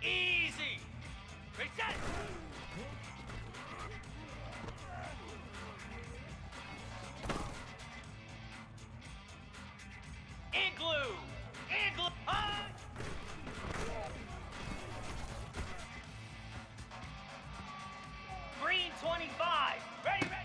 Easy! Reset! Igloo! Igloo! Ah! Green 25! Ready, ready!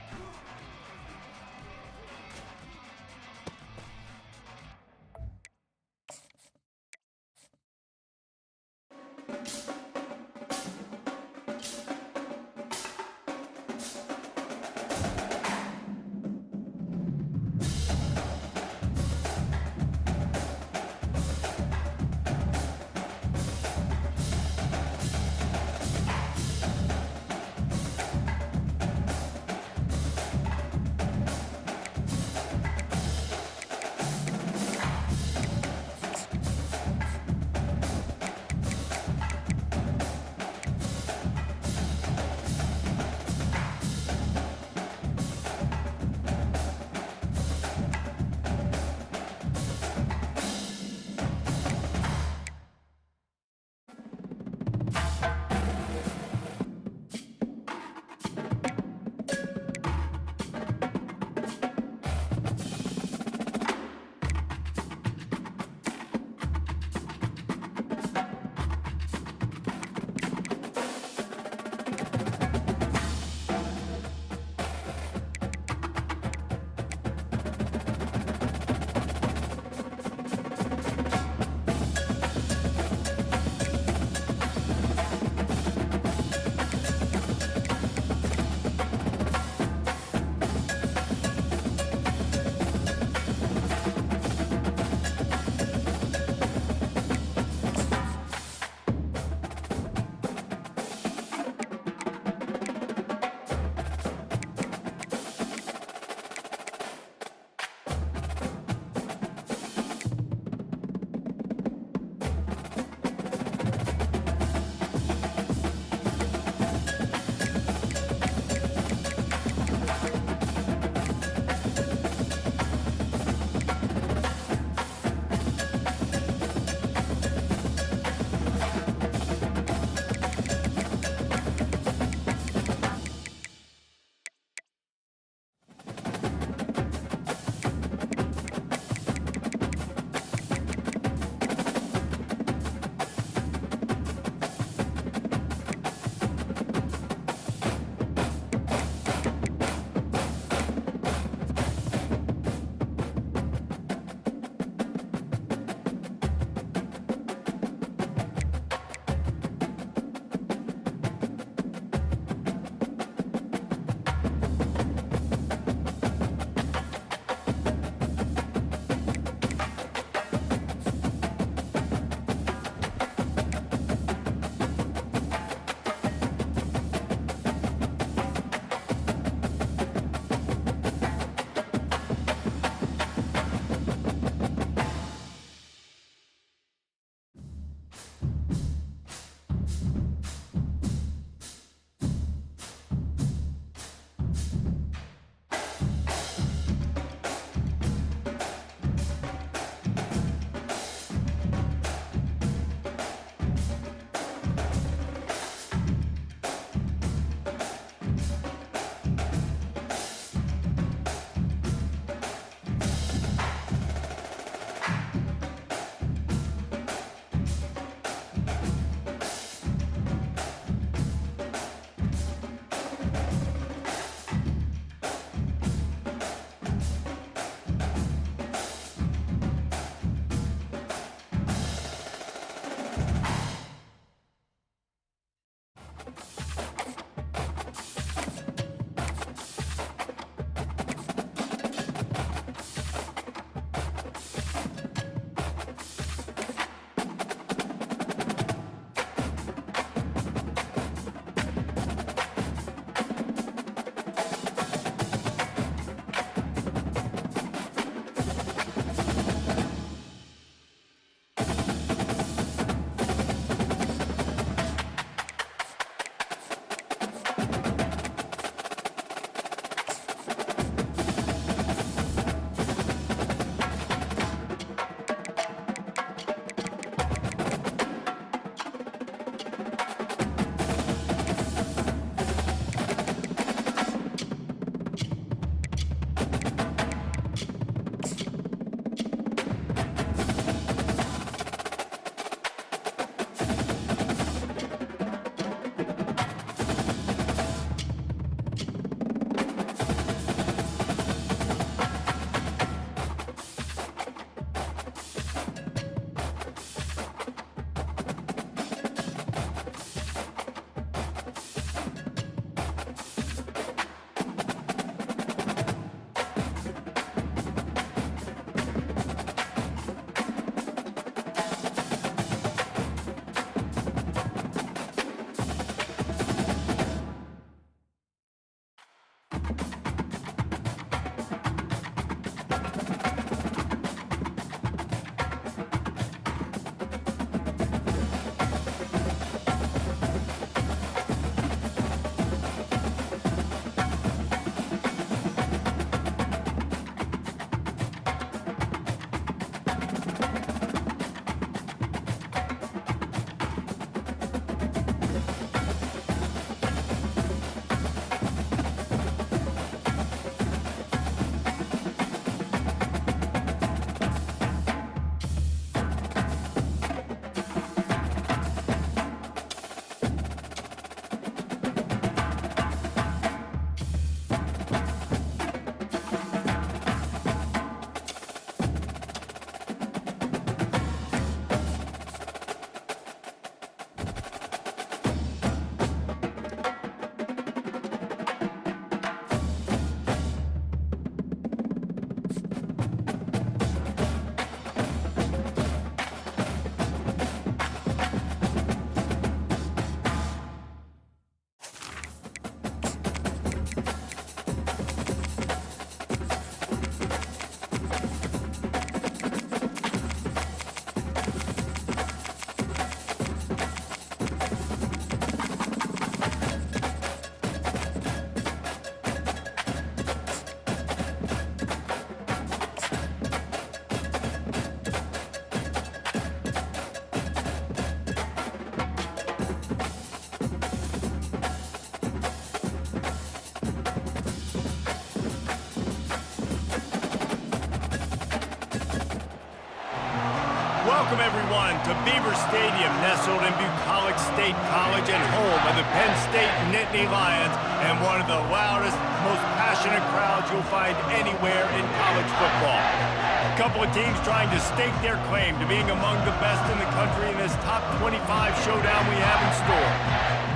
Welcome, everyone, to Beaver Stadium, nestled in Bucolic State College and home of the Penn State Nittany Lions and one of the loudest, most passionate crowds you'll find anywhere in college football. A couple of teams trying to stake their claim to being among the best in the country in this top 25 showdown we have in store.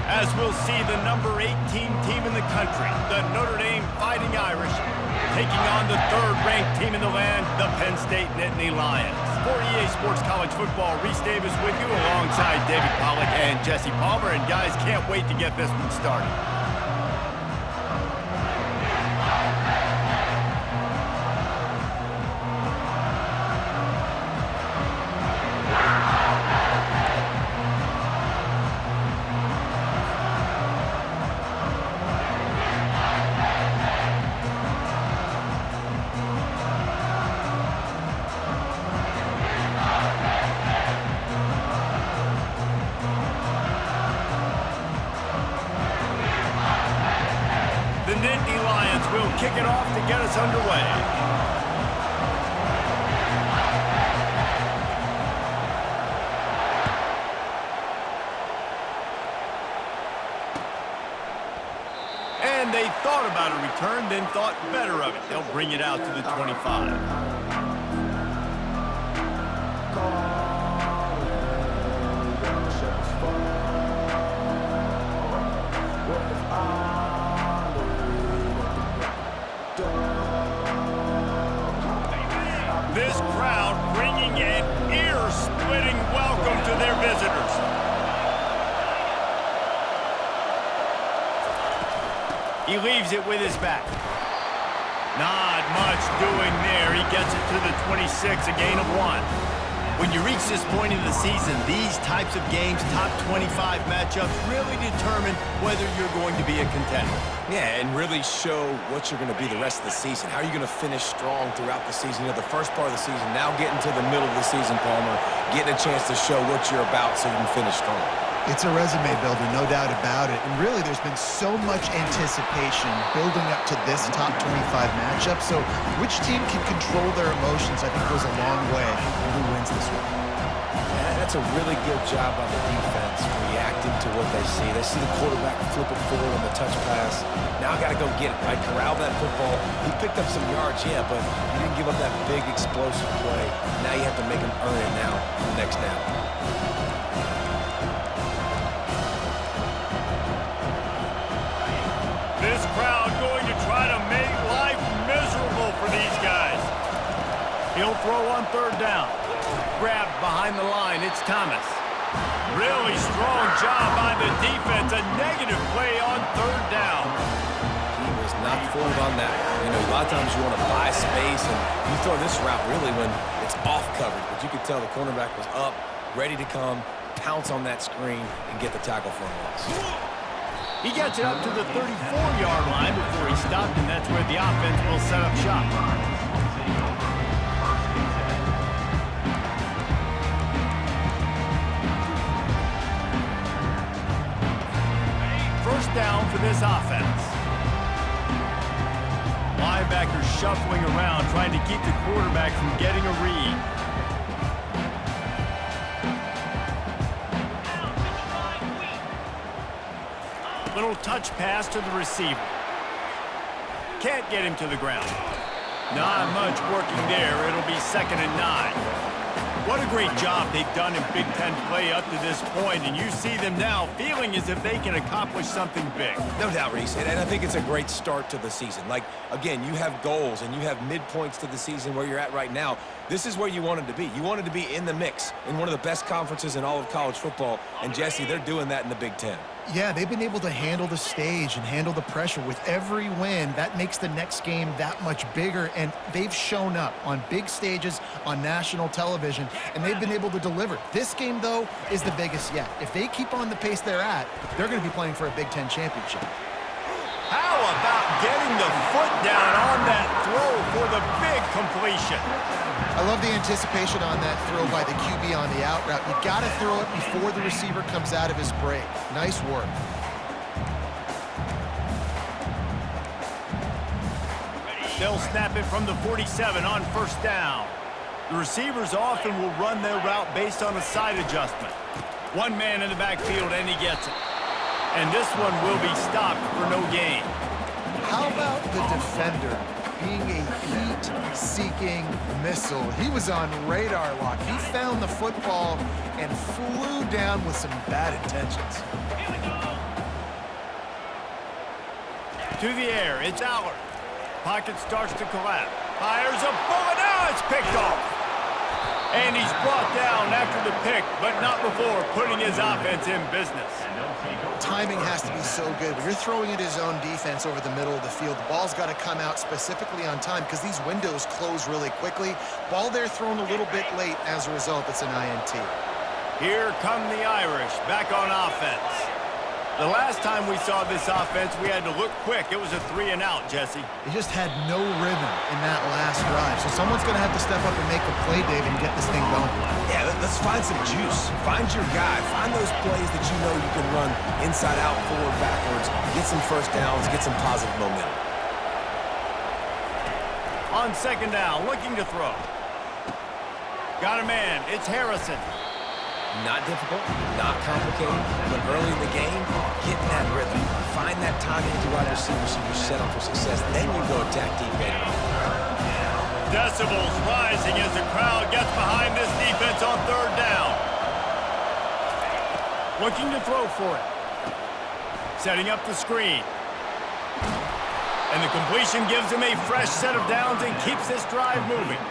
As we'll see the number 18 team in the country, the Notre Dame Fighting Irish, taking on the third-ranked team in the land, the Penn State Nittany Lions. For EA Sports College Football, Reese Davis with you alongside David Pollack and Jesse Palmer. And guys, can't wait to get this one started. The Nittany Lions will kick it off to get us underway. And they thought about a return, then thought better of it. They'll bring it out to the 25. This crowd bringing an ear-splitting welcome to their visitors. He leaves it with his back. Not much doing there. He gets it to the 26, a gain of 1. When you reach this point in the season, these types of games, top 25 matchups, really determine whether you're going to be a contender. Yeah, and really show what you're going to be the rest of the season. How are you going to finish strong throughout the season? You know, the first part of the season, now getting to the middle of the season, Palmer, getting a chance to show what you're about so you can finish strong. It's a resume builder, no doubt about it. And really, there's been so much anticipation building up to this top 25 matchup. So which team can control their emotions, I think, goes a long way in who wins this one. Yeah, that's a really good job by the defense, reacting to what they see. They see the quarterback flip it forward on the touch pass. Now I got to go get it, right? Corral that football. He picked up some yards, yeah, but he didn't give up that big explosive play. Now you have to make him earn it now in the next down. This crowd going to try to make life miserable for these guys. He'll throw on third down. Grabbed behind the line, it's Thomas. Really strong job by the defense. A negative play on third down. He was not fooled on that. You know, a lot of times you want to buy space, and you throw this route really when it's off coverage. But you could tell the cornerback was up, ready to come, pounce on that screen, and get the tackle for a loss. He gets it up to the 34-yard line before he stopped, and that's where the offense will set up shop. First down for this offense. Linebackers shuffling around, trying to keep the quarterback from getting a read. Little touch pass to the receiver. Can't get him to the ground. Not much working there. It'll be 2nd and 9. What a great job they've done in Big Ten play up to this point, and you see them now feeling as if they can accomplish something big. No doubt, Reese, and I think it's a great start to the season. Like, again, you have goals and you have midpoints to the season where you're at right now. This is where you wanted to be. You wanted to be in the mix in one of the best conferences in all of college football, and Jesse, they're doing that in the Big Ten. Yeah, they've been able to handle the stage and handle the pressure. With every win, that makes the next game that much bigger, and they've shown up on big stages on national television, and they've been able to deliver. This game, though, is the biggest yet. If they keep on the pace they're at, they're going to be playing for a Big Ten championship. How about getting the foot down on that throw for the big completion? I love the anticipation on that throw by the QB on the out route. You got to throw it before the receiver comes out of his break. Nice work. They'll snap it from the 47 on first down. The receivers often will run their route based on a side adjustment. One man in the backfield, and he gets it. And this one will be stopped for no gain. How about the defender being a heat-seeking missile? He was on radar lock. He found the football and flew down with some bad intentions. To the air, it's Allard. Pocket starts to collapse. Fires a bullet. Now it's picked off. And he's brought down after the pick, but not before putting his offense in business. Timing has to be so good. When you're throwing at his own defense over the middle of the field, the ball's got to come out specifically on time because these windows close really quickly. Ball there thrown a little bit late. As a result, it's an INT. Here come the Irish back on offense. The last time we saw this offense, we had to look quick. It was a 3-and-out, Jesse. They just had no rhythm in that last drive. So someone's going to have to step up and make a play, David, and get this thing going. Yeah, let's find some juice. Find your guy. Find those plays that you know you can run inside out, forward, backwards. Get some first downs. Get some positive momentum. On 2nd down, looking to throw. Got a man. It's Harrison. Not difficult, not complicated, but early in the game, get in that rhythm. Find that timing to wide receiver so you're set up for success. Then you go attack deep later on. Decibels rising as the crowd gets behind this defense on 3rd down. Looking to throw for it. Setting up the screen. And the completion gives him a fresh set of downs and keeps this drive moving.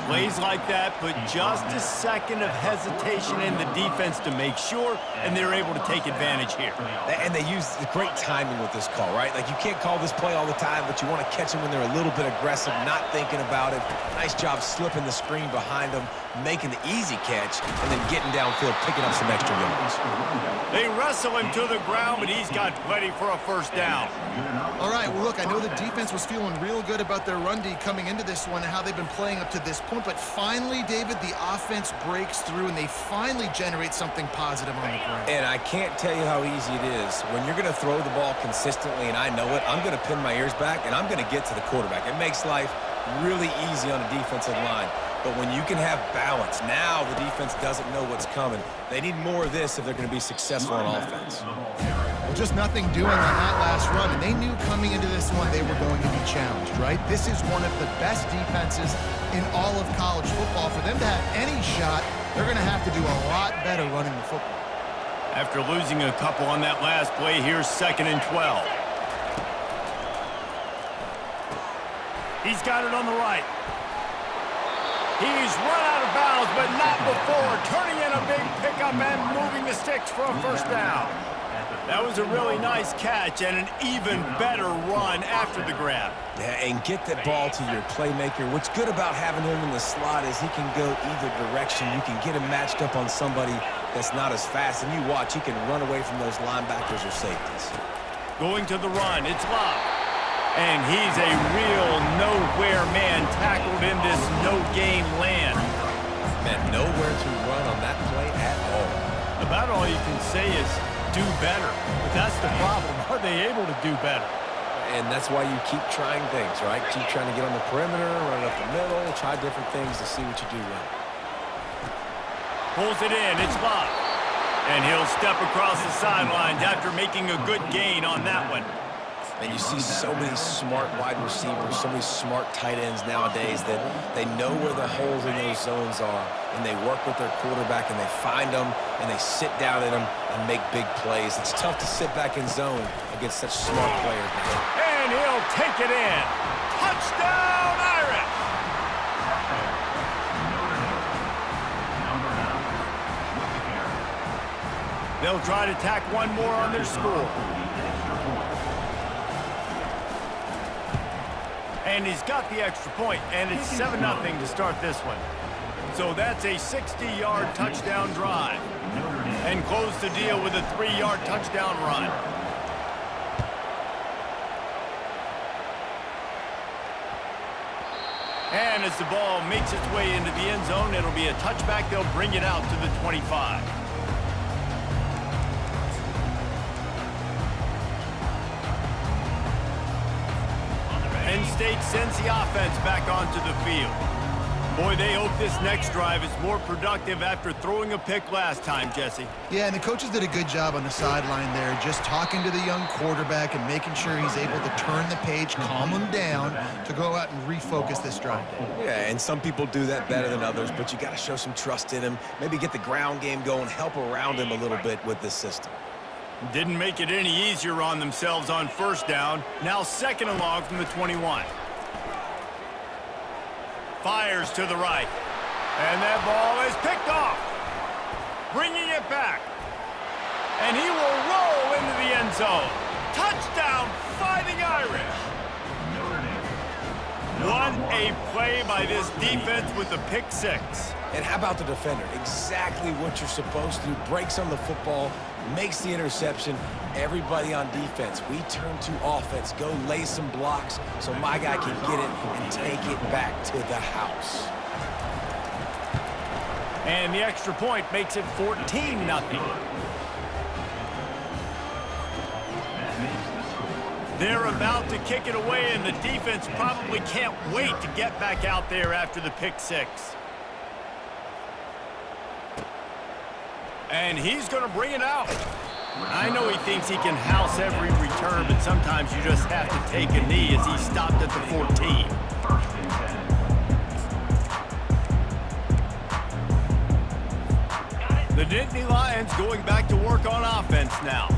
Plays like that put just a second of hesitation in the defense to make sure, and they're able to take advantage here. And they use great timing with this call, right? Like, you can't call this play all the time, but you want to catch them when they're a little bit aggressive, not thinking about it. Nice job slipping the screen behind them, making the easy catch, and then getting downfield, picking up some extra yards. They wrestle him to the ground, but he's got plenty for a first down. All right, well, look, I know the defense was feeling real good about their run D coming into this one and how they've been playing up to this point, but finally, David, the offense breaks through and they finally generate something positive on the ground. And I can't tell you how easy it is. When you're going to throw the ball consistently, and I know it, I'm going to pin my ears back, and I'm going to get to the quarterback. It makes life really easy on a defensive line. But when you can have balance, now the defense doesn't know what's coming. They need more of this if they're going to be successful on offense. Well, just nothing doing on that last run, and they knew coming into this one they were going to be challenged, right? This is one of the best defenses in all of college football. For them to have any shot, they're going to have to do a lot better running the football. After losing a couple on that last play, here's 2nd and 12. He's got it on the right. He's run out of bounds, but not before turning in a big pickup and moving the sticks for a first down. That was a really nice catch and an even better run after the grab. Yeah, and get that ball to your playmaker. What's good about having him in the slot is he can go either direction. You can get him matched up on somebody that's not as fast, and you watch, he can run away from those linebackers or safeties. Going to the run, it's Love. And he's a real nowhere man tackled in this no-gain land. Man, nowhere to run on that play at all. About all you can say is do better. But that's the problem. Are they able to do better? And that's why you keep trying things, right? Keep trying to get on the perimeter, run it up the middle, try different things to see what you do well. Pulls it in, it's Love. And he'll step across the sidelines after making a good gain on that one. And you see so many smart wide receivers, so many smart tight ends nowadays that they know where the holes in those zones are, and they work with their quarterback, and they find them, and they sit down in them and make big plays. It's tough to sit back in zone against such smart players. And he'll take it in. Touchdown, Irish! They'll try to tack one more on their score. And he's got the extra point, and it's 7-0 to start this one. So that's a 60-yard touchdown drive. And close the deal with a 3-yard touchdown run. And as the ball makes its way into the end zone, it'll be a touchback. They'll bring it out to the 25. Penn State sends the offense back onto the field. Boy, they hope this next drive is more productive after throwing a pick last time, Jesse. Yeah, and the coaches did a good job on the sideline there, just talking to the young quarterback and making sure he's able to turn the page, calm him down to go out and refocus this drive. Yeah, and some people do that better than others, but you got to show some trust in him, maybe get the ground game going, help around him a little bit with this system. Didn't make it any easier on themselves on first down. Now second and long from the 21. Fires to the right. And that ball is picked off. Bringing it back. And he will roll into the end zone. Touchdown, Fighting Irish. What a play by this defense with the pick six. And how about the defender? Exactly what you're supposed to do. Breaks on the football, makes the interception. Everybody on defense, we turn to offense. Go lay some blocks so my guy can get it and take it back to the house. And the extra point makes it 14-0. They're about to kick it away, and the defense probably can't wait to get back out there after the pick six. And he's going to bring it out. I know he thinks he can house every return, but sometimes you just have to take a knee as he stopped at the 14. The Nittany Lions going back to work on offense now.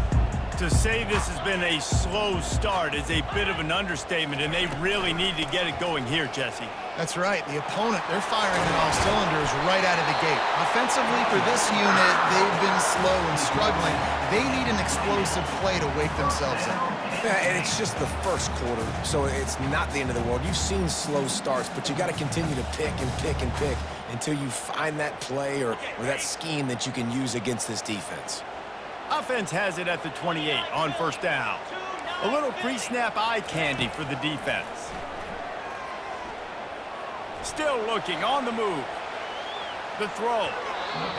To say this has been a slow start is a bit of an understatement, and they really need to get it going here, Jesse. That's right. The opponent, they're firing on all cylinders right out of the gate. Offensively, for this unit, they've been slow and struggling. They need an explosive play to wake themselves up. Yeah, and it's just the first quarter, so it's not the end of the world. You've seen slow starts, but you got to continue to pick and pick and pick until you find that play or that scheme that you can use against this defense. Offense has it at the 28 on first down. A little pre-snap eye candy for the defense. Still looking on the move. The throw.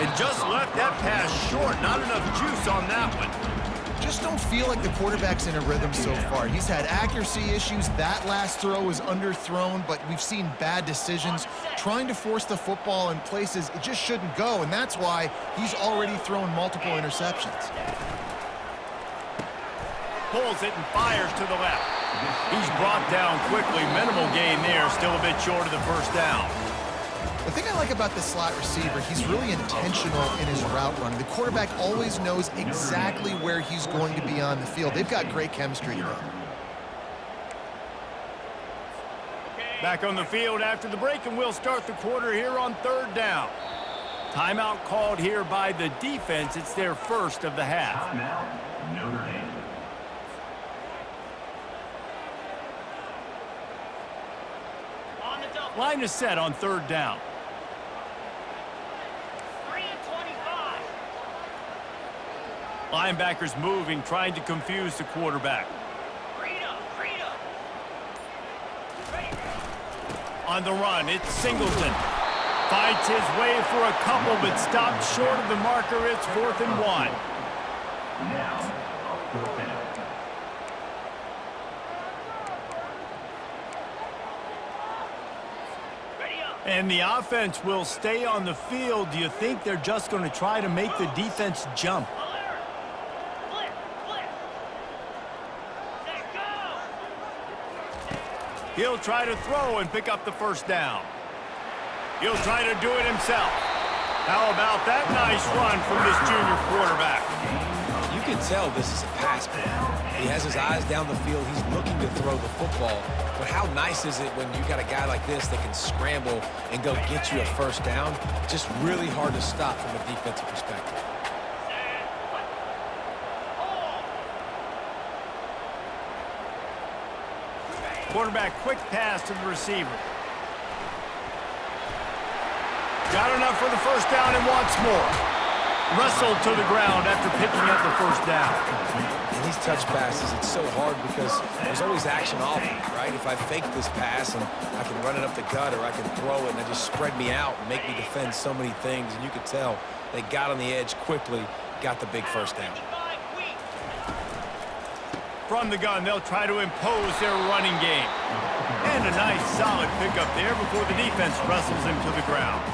It just left that pass short. Not enough juice on that one. Just don't feel like the quarterback's in a rhythm so far. He's had accuracy issues. That last throw was underthrown, but we've seen bad decisions. Trying to force the football in places it just shouldn't go, and that's why he's already thrown multiple interceptions. Pulls it and fires to the left. He's brought down quickly. Minimal gain there. Still a bit short of the first down. The thing I like about the slot receiver, he's really intentional in his route running. The quarterback always knows exactly where he's going to be on the field. They've got great chemistry together. Back on the field after the break, and we'll start the quarter here on third down. Timeout called here by the defense. It's their first of the half. Line is set on 3rd down. 3 and 25. Linebackers moving, trying to confuse the quarterback. Freedom. Ready. On the run, it's Singleton. Fights his way for a couple, but stopped short of the marker. It's 4th and 1. Ready up. And the offense will stay on the field. Do you think they're just going to try to make the defense jump? Alert. Flip. Set, go. He'll try to throw and pick up the 1st down. He'll try to do it himself. How about that nice run from this junior quarterback? You can tell this is a pass play. He has his eyes down the field. He's looking to throw the football. But how nice is it when you got a guy like this that can scramble and go get you a 1st down? Just really hard to stop from a defensive perspective. Quarterback, quick pass to the receiver. Got enough for the 1st down and wants more. Wrestled to the ground after picking up the 1st down. And these touch passes, it's so hard because there's always action off it, right? If I fake this pass and I can run it up the gut or I can throw it and it just spread me out and make me defend so many things. And you could tell they got on the edge quickly, got the big 1st down. From the gun, they'll try to impose their running game. And a nice solid pickup there before the defense wrestles him to the ground.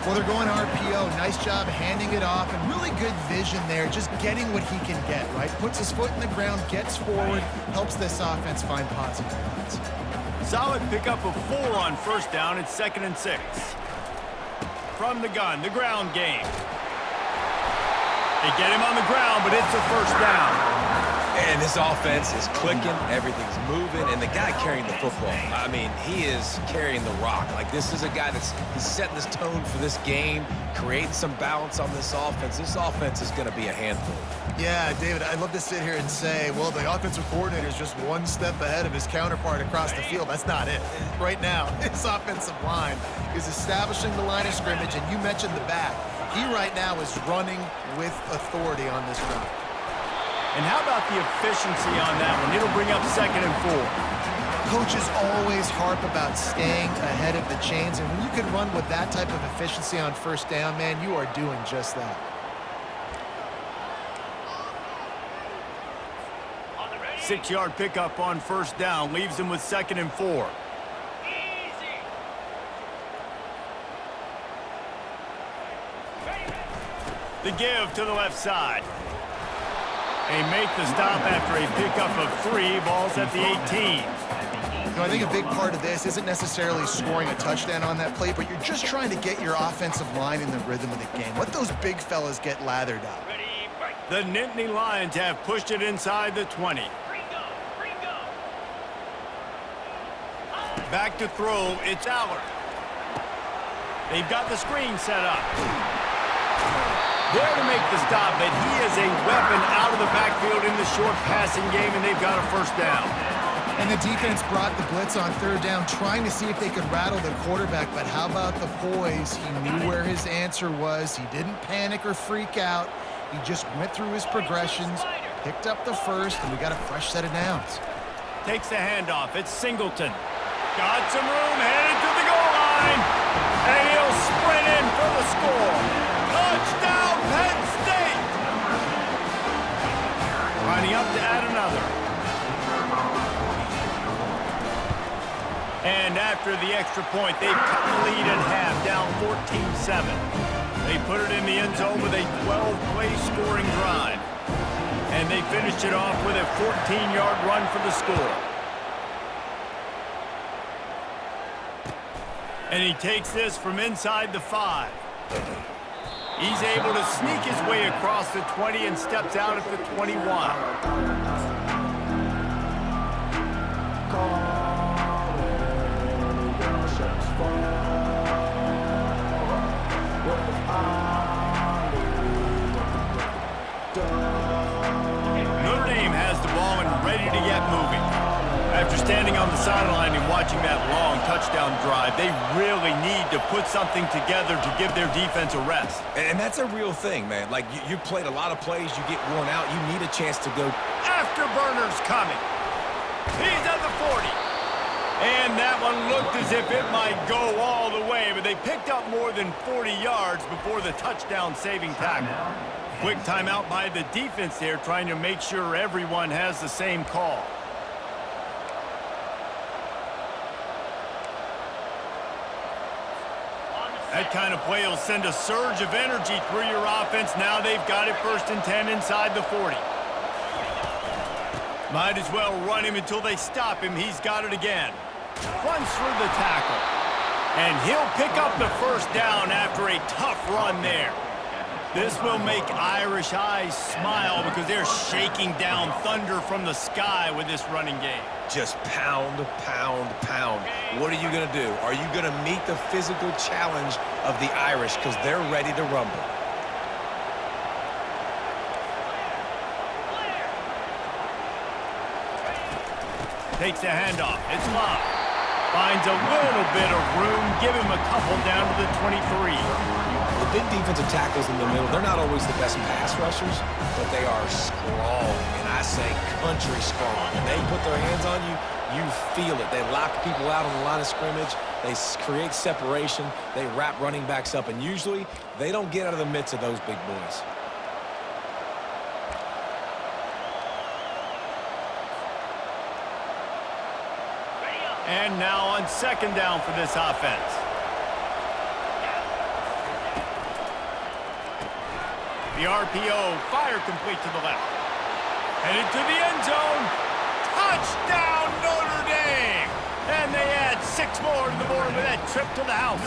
Well, they're going RPO. Nice job handing it off, and really good vision there, just getting what he can get, right? Puts his foot in the ground, gets forward, helps this offense find positive balance. Solid pickup of 4 on 1st down. It's 2nd and 6. From the gun, the ground game. They get him on the ground, but it's a 1st down. And this offense is clicking, everything's moving, and the guy carrying the football, I mean, he is carrying the rock. Like, this is a guy he's setting this tone for this game, creating some balance on this offense. This offense is going to be a handful. Yeah, David, I'd love to sit here and say, well, the offensive coordinator is just one step ahead of his counterpart across the field. That's not it. Right now, his offensive line is establishing the line of scrimmage, and you mentioned the back. He right now is running with authority on this run. And how about the efficiency on that one? It'll bring up 2nd and 4. Coaches always harp about staying ahead of the chains, and when you can run with that type of efficiency on 1st down, man, you are doing just that. On the ready. 6-yard pickup on 1st down leaves him with 2nd and 4. Easy. Ready. The give to the left side. They make the stop after a pickup of 3. Ball's at the 18. You know, I think a big part of this isn't necessarily scoring a touchdown on that play, but you're just trying to get your offensive line in the rhythm of the game. Let those big fellas get lathered up. Ready, break. The Nittany Lions have pushed it inside the 20. Free go. Back to throw, it's Allard. They've got the screen set up. There to make the stop, but he is a weapon out of the backfield in the short passing game, and they've got a 1st down. And the defense brought the blitz on 3rd down, trying to see if they could rattle the quarterback, but how about the poise? He knew where his answer was. He didn't panic or freak out. He just went through his progressions, picked up the 1st, and we got a fresh set of downs. Takes the handoff, it's Singleton. Got some room, headed to the goal line, and he'll sprint in for the score. Touchdown, Penn State! Lining up to add another. And after the extra point, they've cut the lead in half, down 14-7. They put it in the end zone with a 12-play scoring drive. And they finished it off with a 14-yard run for the score. And he takes this from inside the 5. He's able to sneak his way across the 20 and steps out at the 21. Notre Dame has the ball and ready to get moving. After standing on the sideline and watching that long touchdown drive, they really need to put something together to give their defense a rest. And that's a real thing, man. Like, you played a lot of plays, you get worn out, you need a chance to go. Afterburner's coming. He's at the 40. And that one looked as if it might go all the way, but they picked up more than 40 yards before the touchdown-saving tackle. Quick timeout by the defense there, trying to make sure everyone has the same call. That kind of play will send a surge of energy through your offense. Now they've got it 1st and 10 inside the 40. Might as well run him until they stop him. He's got it again. Runs through the tackle. And he'll pick up the 1st down after a tough run there. This will make Irish eyes smile because they're shaking down thunder from the sky with this running game. Just pound, pound, pound. What are you going to do? Are you going to meet the physical challenge of the Irish because they're ready to rumble? Takes the handoff. It's Love. Finds a little bit of room. Give him a couple down to the 23. The big defensive tackles in the middle, they're not always the best pass rushers, but they are strong, and I say country strong. When they put their hands on you, you feel it. They lock people out on the line of scrimmage. They create separation. They wrap running backs up, and usually they don't get out of the midst of those big boys. And now on 2nd down for this offense. The RPO, fire complete to the left. Headed to the end zone. Touchdown, Notre Dame! And they add 6 more to the board with that trip to the house.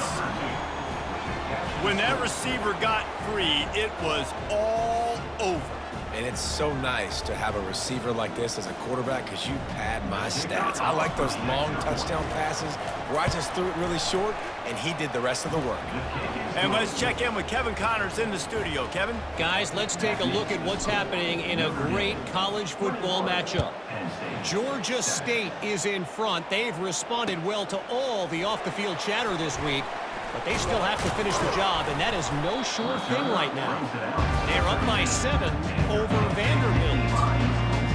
When that receiver got free, it was all over. And it's so nice to have a receiver like this as a quarterback because you pad my stats. I like those long touchdown passes where I just threw it really short and he did the rest of the work. And let's check in with Kevin Connors in the studio. Kevin? Guys, let's take a look at what's happening in a great college football matchup. Georgia State is in front. They've responded well to all the off-the-field chatter this week, but they still have to finish the job, and that is no sure thing right now. They're up by 7 over Vanderbilt.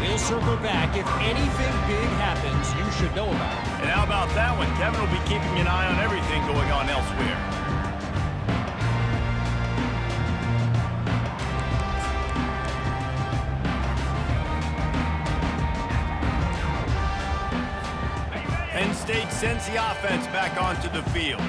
We'll circle back. If anything big happens, you should know about it. And how about that one? Kevin will be keeping an eye on everything going on elsewhere. Penn State sends the offense back onto the field.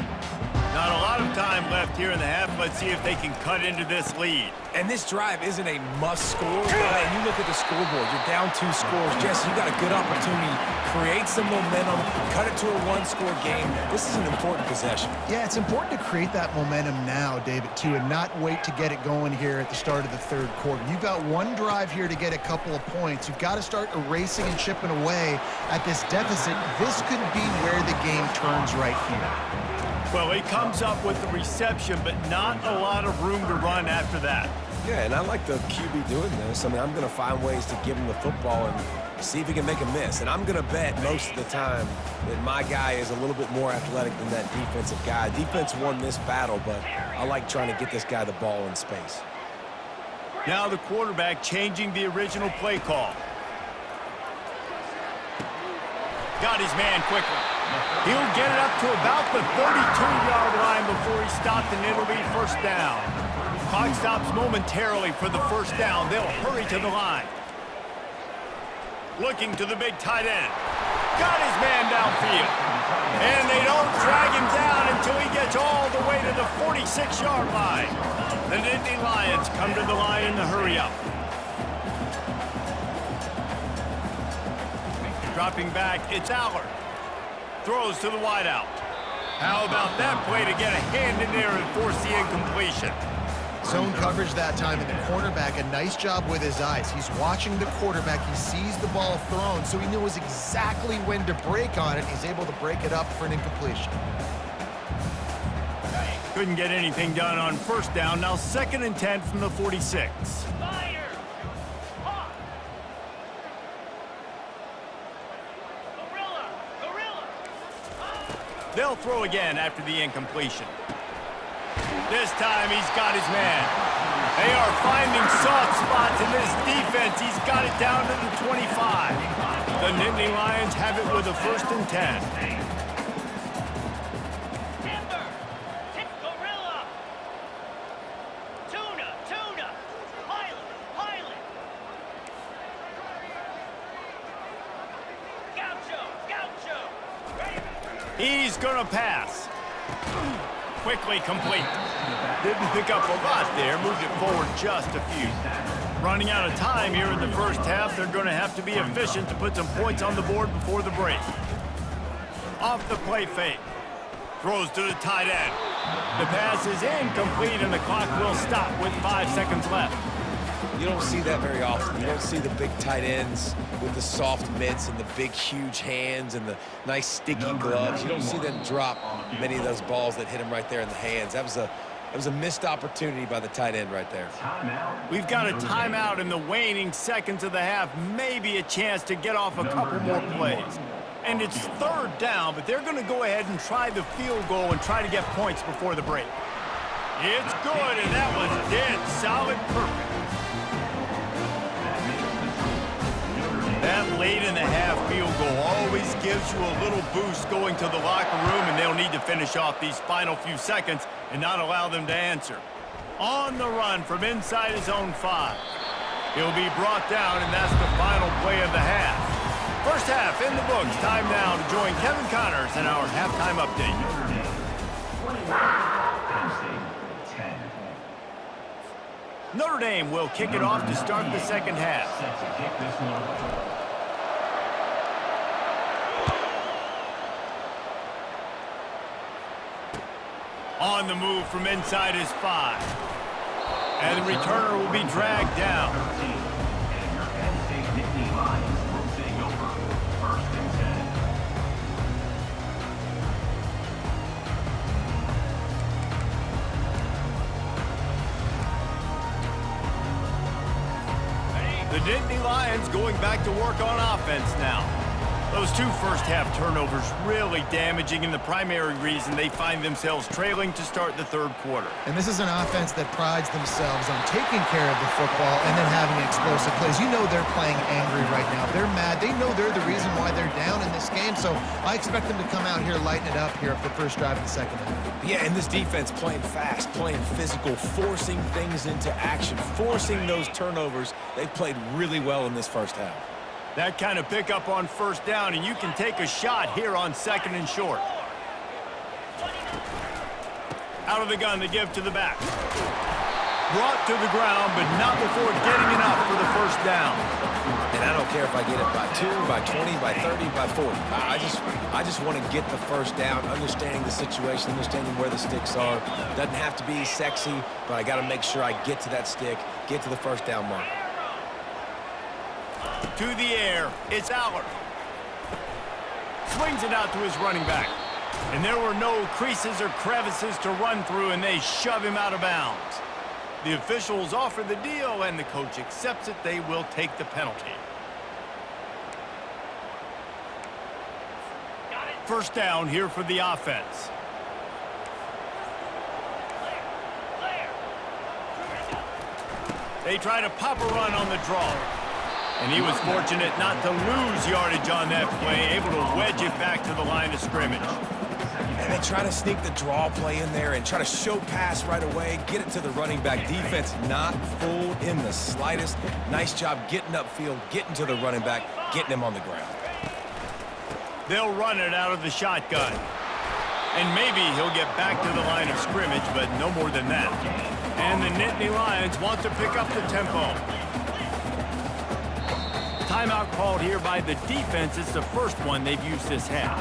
Not a lot of time left here in the half. Let's see if they can cut into this lead. And this drive isn't a must score, but man, you look at the scoreboard, you're down 2 scores. Jesse, you got a good opportunity. Create some momentum, cut it to a 1-score game. This is an important possession. Yeah, it's important to create that momentum now, David, too, and not wait to get it going here at the start of the 3rd quarter. You've got 1 drive here to get a couple of points. You've got to start erasing and chipping away at this deficit. This could be where the game turns right here. Well, he comes up with the reception, but not a lot of room to run after that. Yeah, and I like the QB doing this. I mean, I'm going to find ways to give him the football and see if he can make a miss. And I'm going to bet most of the time that my guy is a little bit more athletic than that defensive guy. Defense won this battle, but I like trying to get this guy the ball in space. Now the quarterback changing the original play call. Got his man quickly. He'll get it up to about the 32-yard line before he stopped, and it'll be 1st down. Clock stops momentarily for the 1st down. They'll hurry to the line. Looking to the big tight end. Got his man downfield. And they don't drag him down until he gets all the way to the 46-yard line. The Nittany Lions come to the line in the hurry-up. Dropping back, it's Allard. Throws to the wideout. How about that play to get a hand in there and force the incompletion? Zone coverage that time, and the cornerback, a nice job with his eyes. He's watching the quarterback. He sees the ball thrown, so he knows exactly when to break on it. He's able to break it up for an incompletion. Couldn't get anything done on 1st down. Now 2nd and 10 from the 46. Fire! Hawk! Gorilla! They'll throw again after the incompletion. This time he's got his man. They are finding soft spots in this defense. He's got it down to the 25. The Nittany Lions have it with a 1st and 10. Timber. Tip gorilla. Tuna. Tuna. Pilot. Pilot. Gaucho. Gaucho. Ready. He's going to pass. Quickly complete. Didn't pick up a lot there, moved it forward just a few. Running out of time here in the first half, they're going to have to be efficient to put some points on the board before the break. Off the play fake. Throws to the tight end. The pass is incomplete and the clock will stop with 5 seconds left. You don't see that very often. You don't see the big tight ends with the soft mitts and the big, huge hands and the nice, sticky gloves. You don't see them drop many of those balls that hit him right there in the hands. That was a missed opportunity by the tight end right there. We've got a timeout in the waning seconds of the half. Maybe a chance to get off a couple more plays. And it's 3rd down, but they're going to go ahead and try the field goal and try to get points before the break. It's good, and that was dead solid perfect. That late in the half field goal always gives you a little boost going to the locker room, and they'll need to finish off these final few seconds and not allow them to answer. On the run from inside his own 5. He'll be brought down, and that's the final play of the half. First half in the books. Time now to join Kevin Connors in our halftime update. Notre Dame will kick it off to start the second half. On the move from inside his 5. And the returner will be dragged down. The Nittany Lions going back to work on offense now. Those 2 first-half turnovers really damaging, and the primary reason they find themselves trailing to start the 3rd quarter. And this is an offense that prides themselves on taking care of the football and then having explosive plays. You know they're playing angry right now. They're mad. They know they're the reason why they're down in this game, so I expect them to come out here, lighten it up here for the first drive of the second half. Yeah, and this defense playing fast, playing physical, forcing things into action, forcing those turnovers. They've played really well in this first half. That kind of pickup on 1st down, and you can take a shot here on 2nd and short. Out of the gun to give to the back. Brought to the ground, but not before getting enough for the 1st down. And I don't care if I get it by 2, by 20, by 30, by 40. I just want to get the 1st down, understanding the situation, understanding where the sticks are. Doesn't have to be sexy, but I got to make sure I get to that stick, get to the 1st down mark. To the air, it's Aller. Swings it out to his running back. And there were no creases or crevices to run through, and they shove him out of bounds. The officials offer the deal, and the coach accepts it. They will take the penalty. 1st down here for the offense. They try to pop a run on the draw. And he was fortunate not to lose yardage on that play, able to wedge it back to the line of scrimmage. And they try to sneak the draw play in there and try to show pass right away, get it to the running back. Defense not fooled in the slightest. Nice job getting upfield, getting to the running back, getting him on the ground. They'll run it out of the shotgun. And maybe he'll get back to the line of scrimmage, but no more than that. And the Nittany Lions want to pick up the tempo. Timeout called here by the defense. It's the first one they've used this half.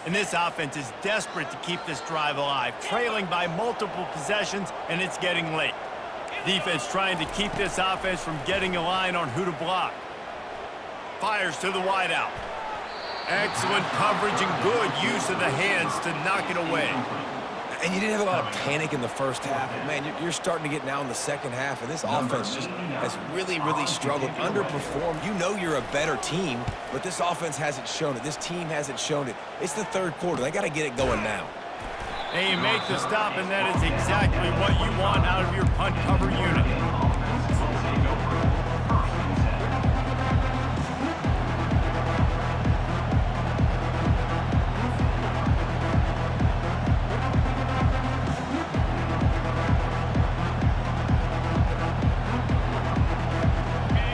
And this offense is desperate to keep this drive alive, trailing by multiple possessions, and it's getting late. Defense trying to keep this offense from getting a line on who to block. Fires to the wideout. Excellent coverage and good use of the hands to knock it away. And you didn't have a lot of panic in the first half. Man, you're starting to get now in the second half, and this offense just has really, really struggled, underperformed. You know you're a better team, but this offense hasn't shown it. This team hasn't shown it. It's the third quarter. They got to get it going now. And you make the stop, and that is exactly what you want out of your punt cover unit.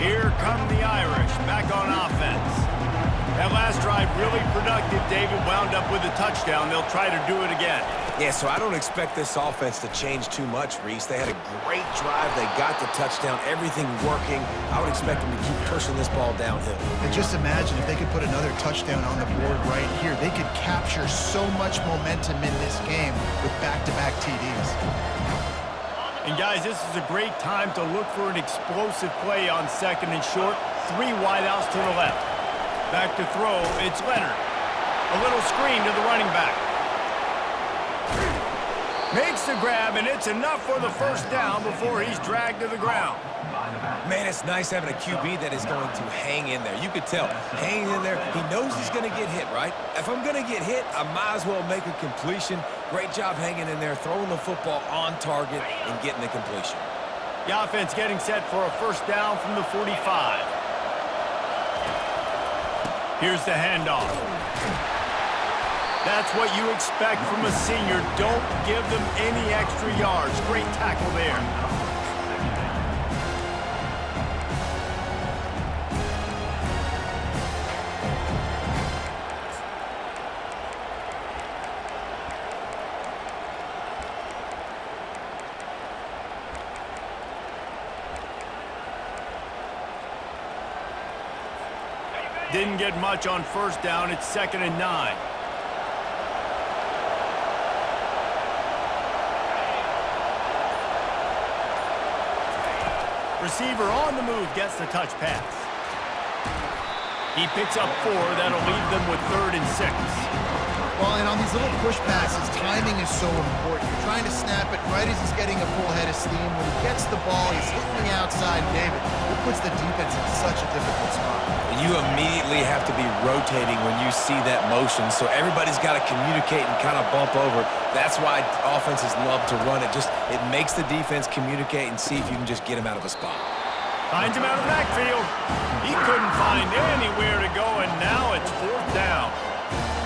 Here come the Irish, back on offense. That last drive really productive. David wound up with a touchdown. They'll try to do it again. Yeah, so I don't expect this offense to change too much, Reese. They had a great drive. They got the touchdown, everything working. I would expect them to keep pushing this ball downhill. And just imagine if they could put another touchdown on the board right here. They could capture so much momentum in this game with back-to-back TDs. And guys, this is a great time to look for an explosive play on second and short. 3 wideouts to the left. Back to throw, it's Leonard. A little screen to the running back. Makes the grab, and it's enough for the first down before he's dragged to the ground. Man, it's nice having a QB that is going to hang in there. You could tell, hanging in there, he knows he's going to get hit, right? If I'm going to get hit, I might as well make a completion. Great job hanging in there, throwing the football on target and getting the completion. The offense getting set for a first down from the 45. Here's the handoff. That's what you expect from a senior. Don't give them any extra yards. Great tackle there. Didn't get much on first down. It's 2nd and 9. Receiver on the move gets the touch pass. He picks up 4. That'll leave them with 3rd and 6. Well, and on these little push passes, timing is so important. You're trying to snap it right as he's getting a full head of steam. When he gets the ball, he's hitting the outside. David, it puts the defense in such a difficult spot. You immediately have to be rotating when you see that motion, so everybody's got to communicate and kind of bump over. That's why offenses love to run it. It makes the defense communicate and see if you can just get him out of a spot. Finds him out of the backfield. He couldn't find anywhere to go, and now it's 4th down.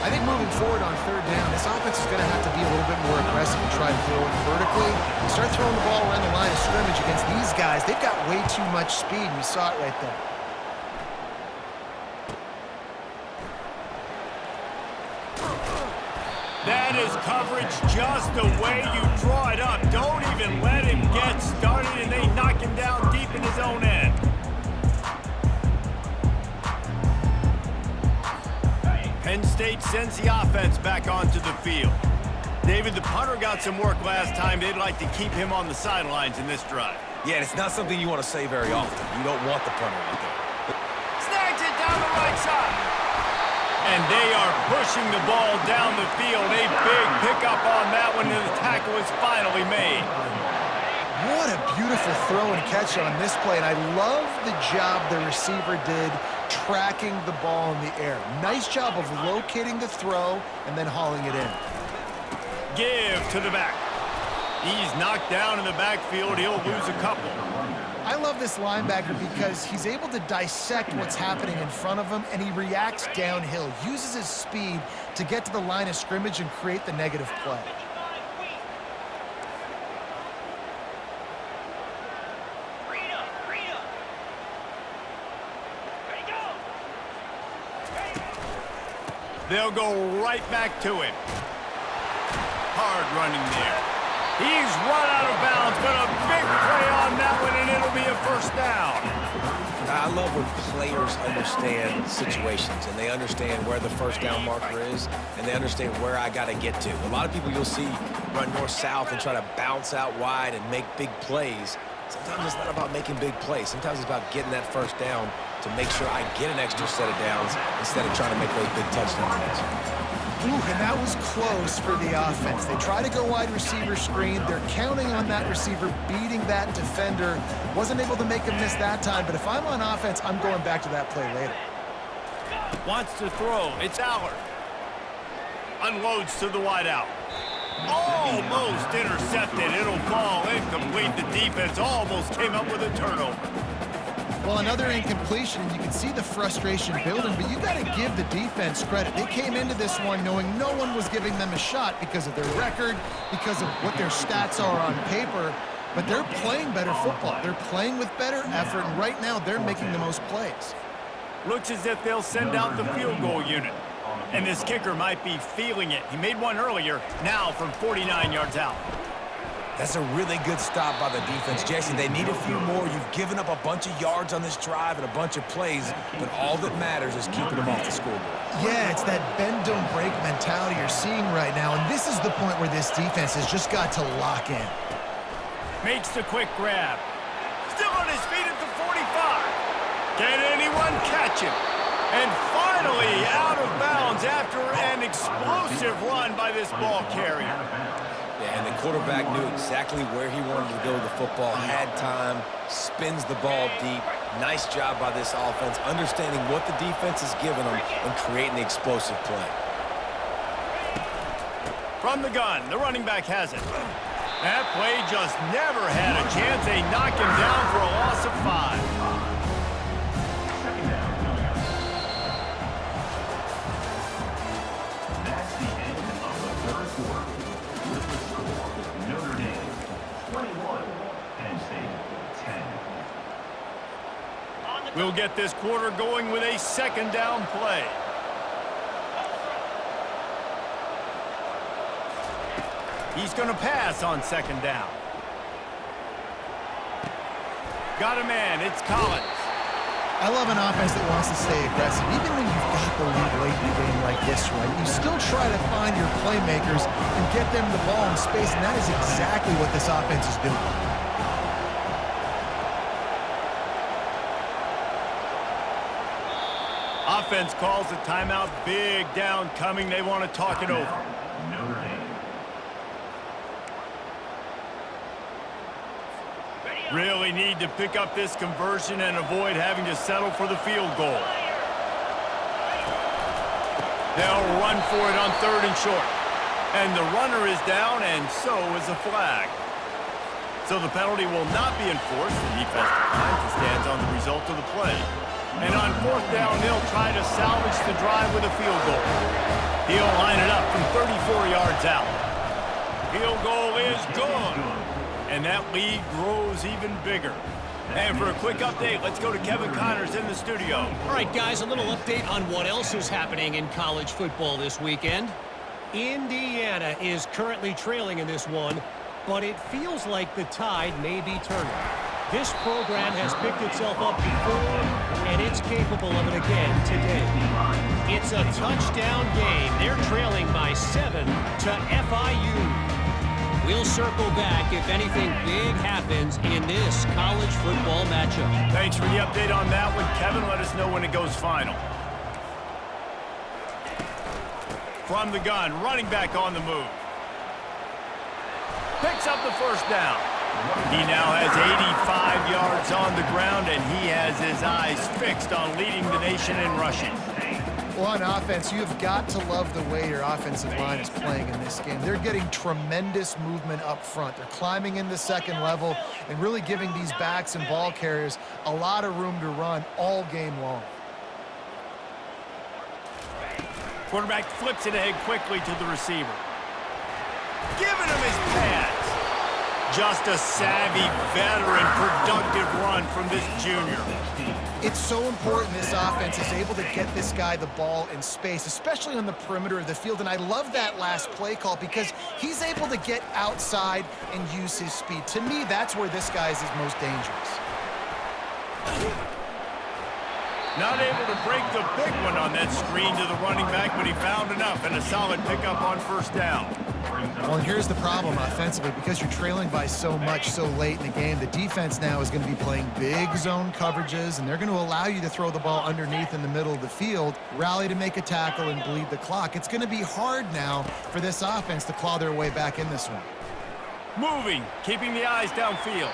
I think moving forward on 3rd down, this offense is going to have to be a little bit more aggressive and try to throw it vertically. Start throwing the ball around the line of scrimmage against these guys. They've got way too much speed, and you saw it right there. That is coverage just the way you draw it up. Don't even let him get started, and they knock him down deep in his own end. Penn State sends the offense back onto the field. David, the punter got some work last time. They'd like to keep him on the sidelines in this drive. Yeah, it's not something you want to say very often. You don't want the punter out there. Snags it down the right side. And they are pushing the ball down the field. A big pickup on that one, and the tackle is finally made. What a beautiful throw and catch on this play, and I love the job the receiver did tracking the ball in the air. Nice job of locating the throw and then hauling it in. Give to the back. He's knocked down in the backfield. He'll lose a couple. I love this linebacker because he's able to dissect what's happening in front of him, and he reacts downhill, uses his speed to get to the line of scrimmage and create the negative play. They'll go right back to him. Hard running there. He's run out of bounds, but a big play on that one, and it'll be a first down. I love when players understand situations, and they understand where the first down marker is, and they understand where I got to get to. A lot of people you'll see run north-south and try to bounce out wide and make big plays. Sometimes it's not about making big plays. Sometimes it's about getting that first down to make sure I get an extra set of downs instead of trying to make those big touchdown runs. Ooh, and that was close for the offense. They try to go wide receiver screen. They're counting on that receiver beating that defender. Wasn't able to make him miss that time, but if I'm on offense, I'm going back to that play later. Wants to throw. It's Allard. Unloads to the wideout. Almost intercepted. It'll fall incomplete. The defense almost came up with a turnover. Well, another incompletion, and you can see the frustration building, but you got to give the defense credit. They came into this one knowing no one was giving them a shot because of their record, because of what their stats are on paper, but they're playing better football. They're playing with better effort, and right now they're making the most plays. Looks as if they'll send out the field goal unit. And this kicker might be feeling it. He made one earlier, now from 49 yards out. That's a really good stop by the defense. Jason, they need a few more. You've given up a bunch of yards on this drive and a bunch of plays, but all that matters is keeping them off the scoreboard. Yeah, it's that bend, don't break mentality you're seeing right now, and this is the point where this defense has just got to lock in. Makes the quick grab. Still on his feet at the 45. Can anyone catch him? And finally out of bounds after an explosive run by this ball carrier. Yeah, and the quarterback knew exactly where he wanted to go with the football, had time, spins the ball deep. Nice job by this offense, understanding what the defense is giving them and creating the explosive play. From the gun, the running back has it. That play just never had a chance. They knock him down for a loss of 5. We'll get this quarter going with a second down play. He's going to pass on second down. Got a man. It's Collins. I love an offense that wants to stay aggressive. Even when you've got the lead late in the game like this one, you still try to find your playmakers and get them the ball in space, and that is exactly what this offense is doing. Offense calls a timeout. Big down coming. They want to talk it over. Really need to pick up this conversion and avoid having to settle for the field goal. They'll run for it on 3rd and short. And the runner is down, and so is a flag. So the penalty will not be enforced. The defense declines and stands on the result of the play. And on 4th down, they'll try to salvage the drive with a field goal. He'll line it up from 34 yards out. Field goal is good. And that lead grows even bigger. And for a quick update, let's go to Kevin Connors in the studio. All right, guys, a little update on what else is happening in college football this weekend. Indiana is currently trailing in this one, but it feels like the tide may be turning. This program has picked itself up before, and it's capable of it again today. It's a touchdown game. They're trailing by 7 to FIU. We'll circle back if anything big happens in this college football matchup. Thanks for the update on that one, Kevin. Let us know when it goes final. From the gun, running back on the move. Picks up the first down. He now has 85 yards on the ground, and he has his eyes fixed on leading the nation in rushing. Well, on offense, you've got to love the way your offensive line is playing in this game. They're getting tremendous movement up front. They're climbing in the second level and really giving these backs and ball carriers a lot of room to run all game long. Quarterback flips it ahead quickly to the receiver. Giving him his pads. Just a savvy, veteran, productive run from this junior. It's so important this offense is able to get this guy the ball in space, especially on the perimeter of the field. And I love that last play call because he's able to get outside and use his speed. To me, that's where this guy is his most dangerous. Not able to break the big one on that screen to the running back, but he found enough and a solid pickup on 1st down. Well, and here's the problem offensively. Because you're trailing by so much so late in the game, the defense now is going to be playing big zone coverages, and they're going to allow you to throw the ball underneath in the middle of the field, rally to make a tackle, and bleed the clock. It's going to be hard now for this offense to claw their way back in this one. Moving, keeping the eyes downfield.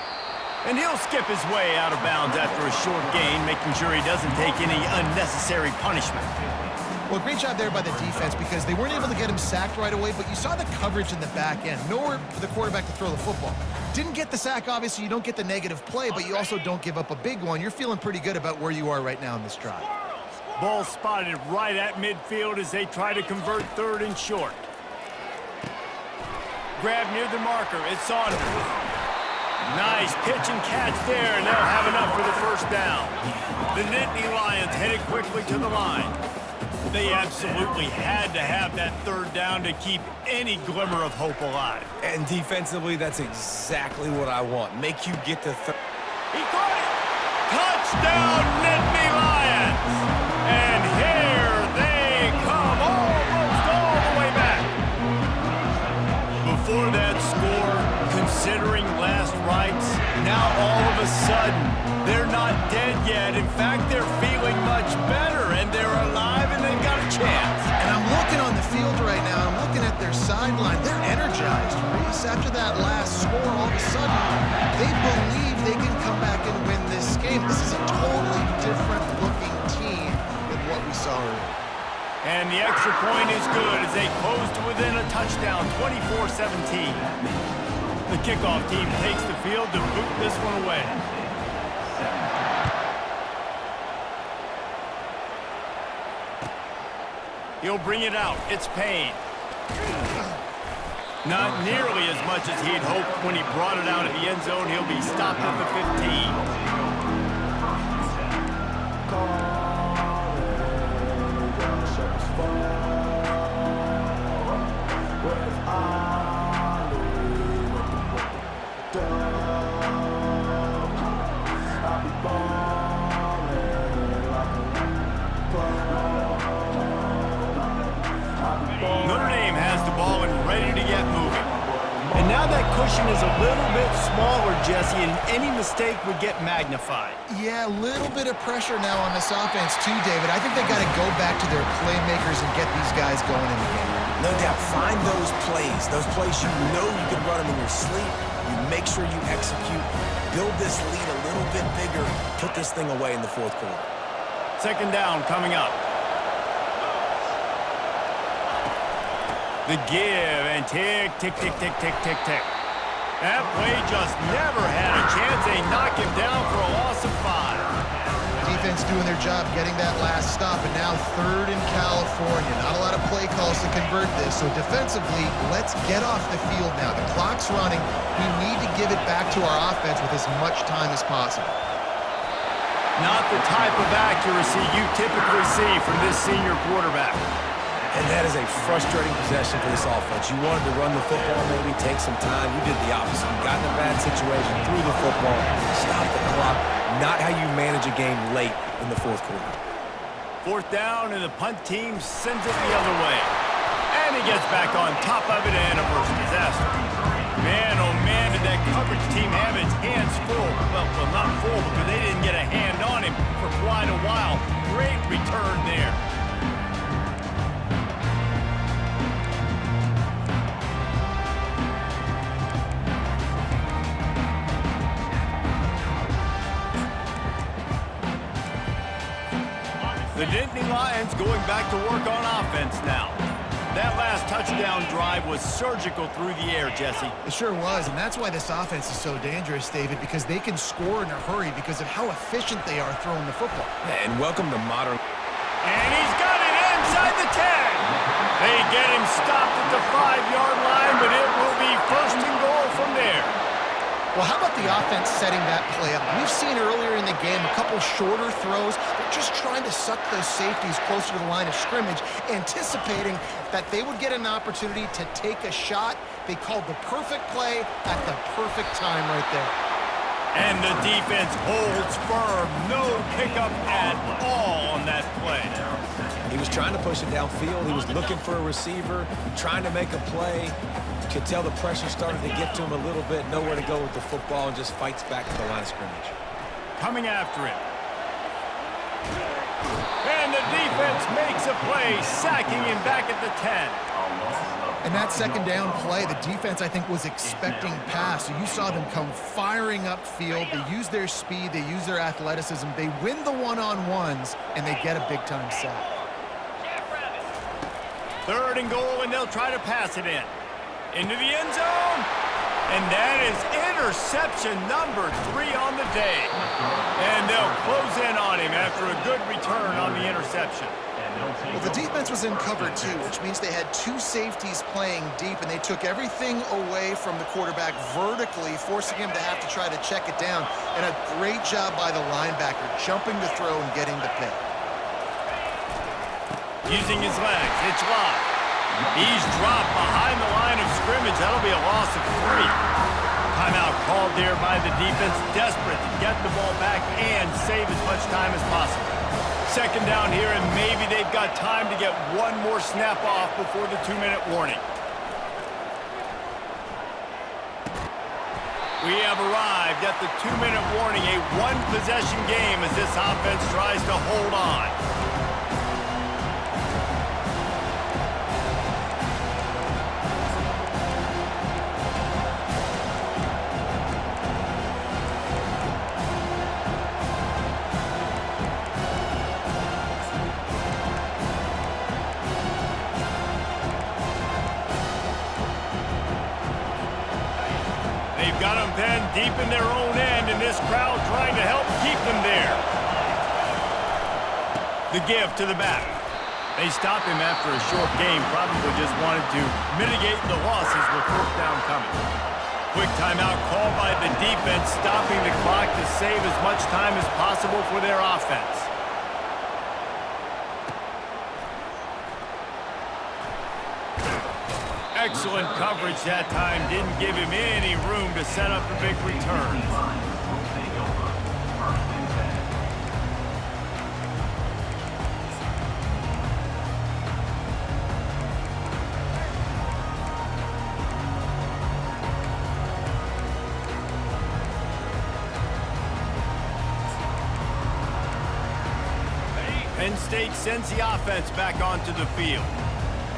And he'll skip his way out of bounds after a short gain, making sure he doesn't take any unnecessary punishment. Well, great job there by the defense because they weren't able to get him sacked right away, but you saw the coverage in the back end. Nowhere for the quarterback to throw the football. Didn't get the sack, obviously. You don't get the negative play, but you also don't give up a big one. You're feeling pretty good about where you are right now in this drive. Ball spotted right at midfield as they try to convert third and short. Grab near the marker. It's Saunders. Nice pitch and catch there, and they'll have enough for the first down. The Nittany Lions headed quickly to the line. They absolutely had to have that third down to keep any glimmer of hope alive. And defensively, that's exactly what I want. Make you get to third. He caught it! Touchdown, Nittany Lions! And here they come, almost all the way back. Before that score, considering last rites, now all of a sudden, they're not dead yet. In fact, they're feeling much better, and they're alive, and they've got a chance. And I'm looking on the field right now. I'm looking at their sideline. They're energized, Reese. After that last score, all of a sudden, they believe they can come back and win this game. This is a totally different-looking team than what we saw earlier. And the extra point is good as they close to within a touchdown, 24-17. The kickoff team takes the field to boot this one away. He'll bring it out. It's Payne. Not nearly as much as he'd hoped when he brought it out of the end zone. He'll be stopped at the 15. Notre Dame has the ball and ready to get moving. And now that cushion is a little bit smaller, Jesse, and any mistake would get magnified. Yeah, a little bit of pressure now on this offense too, David. I think they got to go back to their playmakers and get these guys going in the game. No doubt, find those plays you know you can run them in your sleep. You make sure you execute, build this lead a little bit bigger, put this thing away in the fourth quarter. Second down coming up. The give and tick, tick, tick, tick, tick, tick, tick. That play just never had a chance. They knock him down for a loss of 5. Defense doing their job, getting that last stop, and now third in California. Not a lot of play calls to convert this, so defensively, let's get off the field now. The clock's running. We need to give it back to our offense with as much time as possible. Not the type of accuracy you typically see from this senior quarterback. And that is a frustrating possession for this offense. You wanted to run the football, maybe take some time. You did the opposite. You got in a bad situation, threw the football, stopped the clock. Not how you manage a game late in the fourth quarter. Fourth down, and the punt team sends it the other way. And he gets back on top of it, and a first disaster. Man, oh man, did that coverage team have its hands full. Well, not full because they didn't get a hand on him for quite a while. Great return there. The Nittany Lions going back to work on offense now. That last touchdown drive was surgical through the air, Jesse. It sure was, and that's why this offense is so dangerous, David, because they can score in a hurry because of how efficient they are throwing the football. And welcome to modern. And he's got it inside the 10. They get him stopped at the 5-yard line, but it will be first and goal from there. Well, how about the offense setting that play up? We've seen earlier in the game a couple shorter throws. They're just trying to suck those safeties closer to the line of scrimmage, anticipating that they would get an opportunity to take a shot. They called the perfect play at the perfect time right there. And the defense holds firm. No pickup at all on that play. He was trying to push it downfield. He was looking for a receiver, trying to make a play. You could tell the pressure started to get to him a little bit, nowhere to go with the football, and just fights back to the line of scrimmage. Coming after it. And the defense makes a play, sacking him back at the 10. And that second down play, the defense, I think, was expecting pass. So you saw them come firing upfield. They use their speed. They use their athleticism. They win the one-on-ones, and they get a big-time sack. Third and goal, and they'll try to pass it in. Into the end zone. And that is interception number 3 on the day. And they'll close in on him after a good return on the interception. Well, the defense was in cover 2, which means they had 2 safeties playing deep, and they took everything away from the quarterback vertically, forcing him to have to try to check it down. And a great job by the linebacker, jumping to throw and getting the pick. Using his legs, it's Love. He's dropped behind the line of scrimmage. That'll be a loss of 3. Timeout called there by the defense, desperate to get the ball back and save as much time as possible. Second down here, and maybe they've got time to get one more snap off before the 2-minute warning. We have arrived at the 2-minute warning, a one-possession game as this offense tries to hold on. Got them then deep in their own end, and this crowd trying to help keep them there. The give to the back. They stop him after a short game, probably just wanted to mitigate the losses with 4th down coming. Quick timeout called by the defense, stopping the clock to save as much time as possible for their offense. Excellent coverage that time. Didn't give him any room to set up a big return. Penn State sends the offense back onto the field.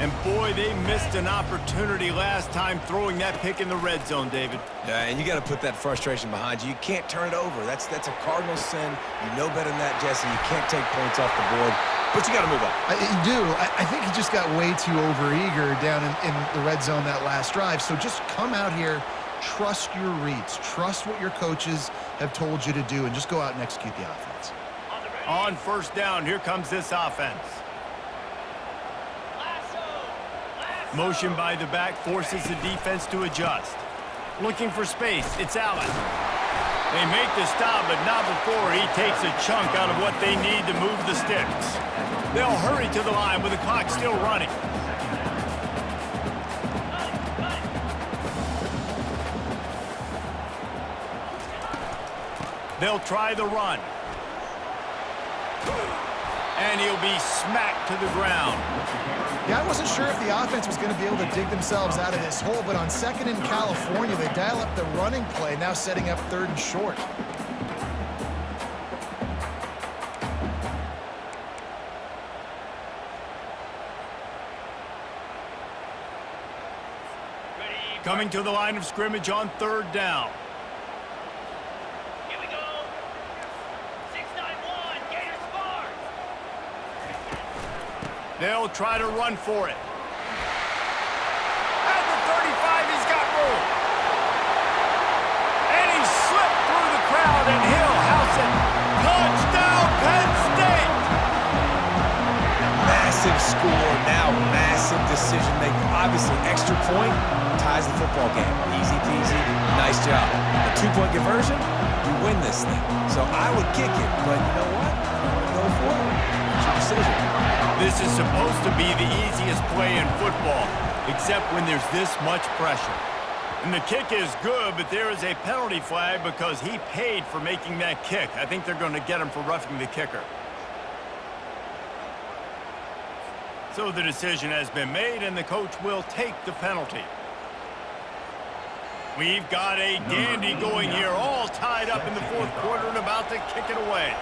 And boy, they missed an opportunity last time throwing that pick in the red zone, David. Yeah, and you got to put that frustration behind you. You can't turn it over. That's a cardinal sin. You know better than that, Jesse. You can't take points off the board, but you got to move on. You do. I think he just got way too overeager down in the red zone that last drive. So just come out here, trust your reads, trust what your coaches have told you to do, and just go out and execute the offense. On first down, here comes this offense. Motion by the back forces the defense to adjust. Looking for space, it's Allen. They make the stop, but not before he takes a chunk out of what they need to move the sticks. They'll hurry to the line with the clock still running. They'll try the run. And he'll be smacked to the ground. Yeah, I wasn't sure if the offense was going to be able to dig themselves out of this hole, but on 2nd in California, they dial up the running play, now setting up 3rd and short. Coming to the line of scrimmage on 3rd down. Here we go. 6-9-1, Gators score. They'll try to run for it. At the 35, he's got room. And he slipped through the crowd, and he'll house it. Touchdown, Penn State! Massive score, now massive decision making. Obviously, extra point ties the football game. Easy peasy, nice job. A 2-point conversion, you win this thing. So I would kick it, but you know what? Go for it. It's your decision. This is supposed to be the easiest play in football, except when there's this much pressure. And the kick is good, but there is a penalty flag because he paid for making that kick. I think they're going to get him for roughing the kicker. So the decision has been made, and the coach will take the penalty. We've got a dandy going here, all tied up in the fourth quarter and about to kick it away.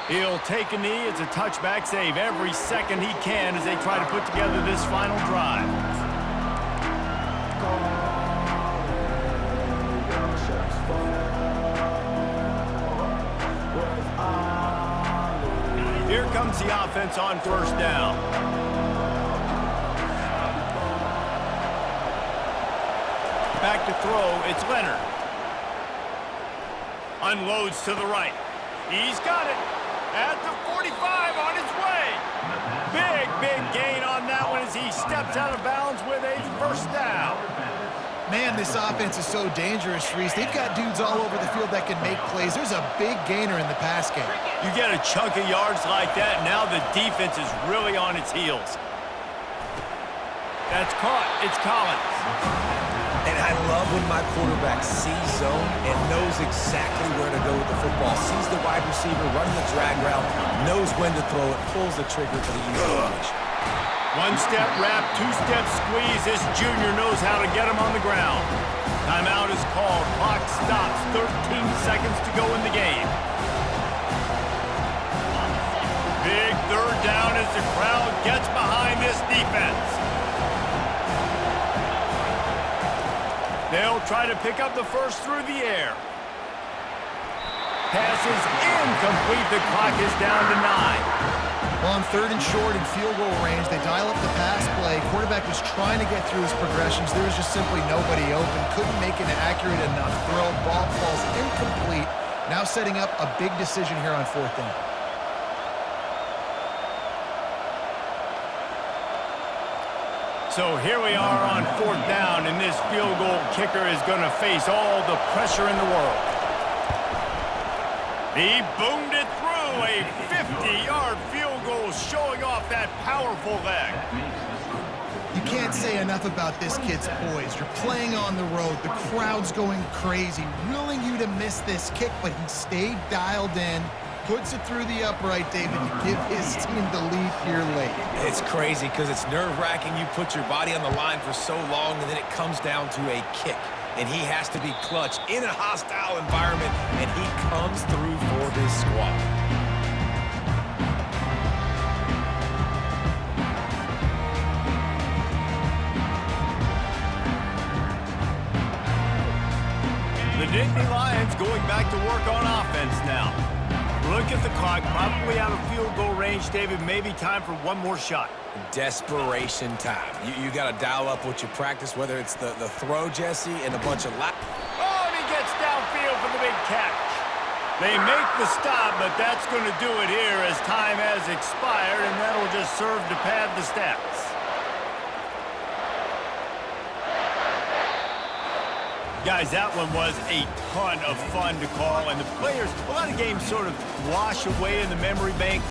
He'll take a knee. It's a touchback save every second he can as they try to put together this final drive. Here comes the offense on first down. Back to throw, it's Leonard. Unloads to the right. He's got it. At the 45 on his way. Big gain on that one as he steps out of bounds with a first down. Man, this offense is so dangerous, Reese. They've got dudes all over the field that can make plays. There's a big gainer in the pass game. You get a chunk of yards like that, now the defense is really on its heels. That's caught. It's Collins. And I love when my quarterback sees zone and knows exactly where to go with the football. Sees the wide receiver running the drag route, knows when to throw it, pulls the trigger for the easy finish. One-step wrap, two-step squeeze. This junior knows how to get him on the ground. Timeout is called. Clock stops. 13 seconds to go in the game. Big third down as the crowd gets behind this defense. They'll try to pick up the first through the air. Pass is incomplete. The clock is down to 9. Well, on third and short in field goal range, they dial up the pass play. Quarterback was trying to get through his progressions. There was just simply nobody open. Couldn't make an accurate enough throw. Ball falls incomplete. Now setting up a big decision here on fourth down. So here we are on fourth down, and this field goal kicker is going to face all the pressure in the world. He boomed it through, a 50-yard field goal showing off that powerful leg. You can't say enough about this kid's poise. You're playing on the road. The crowd's going crazy, willing you to miss this kick, but he stayed dialed in. Puts it through the upright, David, to give his team the lead here late. It's crazy because it's nerve-wracking. You put your body on the line for so long, and then it comes down to a kick. And he has to be clutch in a hostile environment, and he comes through for this squad. The Nittany Lions going back to work on offense now. Look at the clock, probably out of field goal range, David. Maybe time for one more shot. Desperation time. You got to dial up what you practice, whether it's the throw, Jesse, and a bunch of Oh, and he gets downfield for the big catch. They make the stop, but that's going to do it here as time has expired, and that'll just serve to pad the stats. Guys, that one was a ton of fun to call, and the players, a lot of games sort of wash away in the memory bank.